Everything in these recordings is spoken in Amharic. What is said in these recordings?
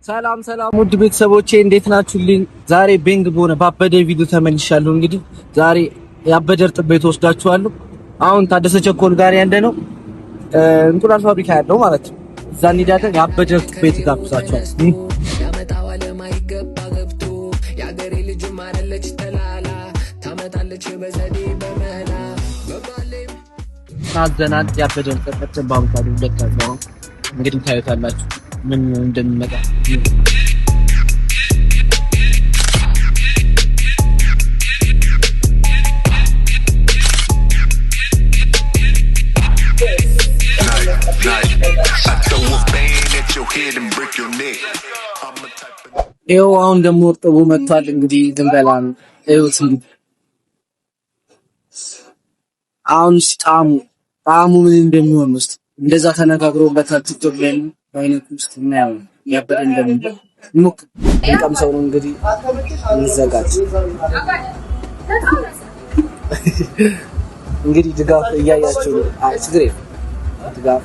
ሰላም ውድ ቤተሰቦቼ እንዴት ናችሁልኝ? ዛሬ ቤንግ በሆነ ባበደ ቪዲዮ ተመልሻለሁ። እንግዲህ ዛሬ ያበደ እርጥብ ቤት ወስዳችኋለሁ። አሁን ታደሰ ቸኮል ጋር ያለ ነው እንቁላል ፋብሪካ ያለው ማለት ነው። እዛ እንሄዳለን። ያበደ እርጥብ ቤት ጋብዛችኋል። ያመጣዋለ ማይገባ ገብቶ ያገሬ ልጅ ማረለች ተላላ ታመጣለች በዘዴ በመላ በባሌም ታዘናል። ያበደ እርጥብ ባንካሉ ለካዛው እንግዲህ ታዩታላችሁ ምን እንደሚመጣ ይኸው አሁን ደግሞ እርጥቡ መጥቷል። እንግዲህ ዝንበላ ነው። ይኸውት እንግዲህ አሁን ጣዕሙ ምን እንደሚሆን ውስጥ እንደዛ ተነጋግሮበታል። ቲክቶክ ላይ አይነት ውስጥ ነው ያበደ እንደሚል ሙክ እንቀምሰው ነው እንግዲህ እንዘጋጅ። እንግዲህ ድጋፍ እያያችሁ ነው። ችግር የለም ድጋፍ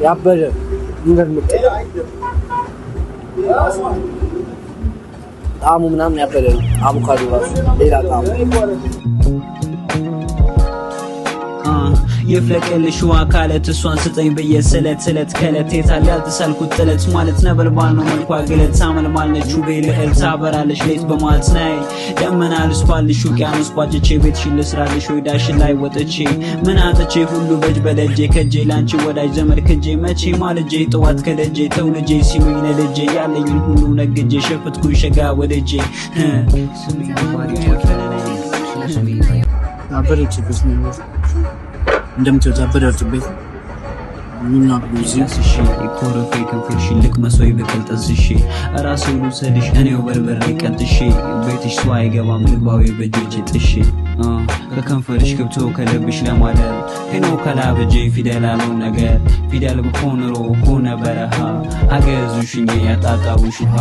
ያበደ ጣዕሙ ምናምን ያበደ ነው። አቮካዶ ራሱ ሌላ ጣዕሙ የፍለቀልሽ አካለት እሷን ስጠኝ በየስለት ከለት የታል ያልተሳልኩት ጥለት ማለት ነበልባል ነው መልኳ ገለት ሳመልማል ነች ውቤ ልዕልት ታበራለች ሌት በማለት ናይ ደመና ልስፋልሽ ውቅያኖስ ቋጭቼ ቤትሽን ልስራልሽ ወዳሽን ላይ ወጥቼ ምን አጥቼ ሁሉ በጅ በደጄ ከጄ ላንቺ ወዳጅ ዘመድ ከጄ መቼ ማልጄ ጠዋት ከደጄ ተውልጄ ሲሉኝ ነልጄ ያለኝን ሁሉ ነግጄ ሸፍትኩኝ ሸጋ ወደጄ አበረች ብስነው እንደምትወጣ በደርት ቤት ምንና ቢዚነስሽ ኮረፌ ከፍልሽ ልክ መስዋይ በቀልጠስሽ ራስ ሁሉ ሰድሽ እኔው በርበሬ ቀጥሽ ቤትሽ ሰው አይገባም ልባው በእጆች ጥሽ ከከንፈርሽ ገብቶ ከለብሽ ለማደር ሄኖ ከላበጄ ፊደል አለው ነገር ፊደል በኮንሮ ሆነ በረሃ አገዙሽኝ ያጣጣውሽ ውሃ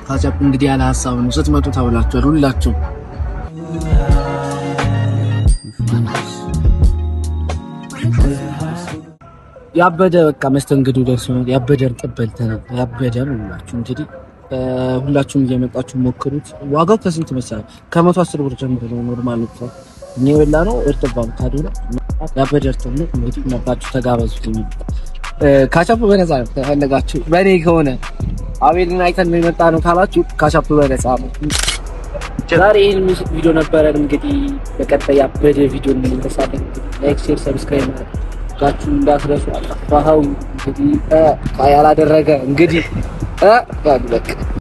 ካቻፕ እንግዲህ ያለ ሐሳብ ነው ስትመጡ ታውላችሁ ሁላችሁ ያበደ በቃ መስተንግዶ ደርሶናል። ያበደ እርጥብ ያበደ ነው ሁላችሁ እንግዲህ ሁላችሁም እየመጣችሁ ሞክሩት። ዋጋው ከስንት መሰለህ? ከ110 ብር ጀምሮ ነው ኖርማል ነው። እኔ ወላ ነው እርጥብ አቮካዶ ነው ያበደ እርጥብ ነው። እንግዲህ መጣችሁ ተጋበዙት። ካቻፕ በነፃ ነው ተፈለጋችሁ በኔ ከሆነ አቤልን አይተን የመጣ ነው ካላችሁ ካቻፕ በነፃ ነው። ዛሬ ይሄን ሙዚክ ቪዲዮ ነበረን። እንግዲህ በቀጣይ ያበደ ቪዲዮ እንመለሳለን። ላይክ፣ ሼር፣ ሰብስክራይብ ማድረጋችሁን እንዳትረሱ። አጣፋው እንግዲህ ያላደረገ እንግዲህ በቃ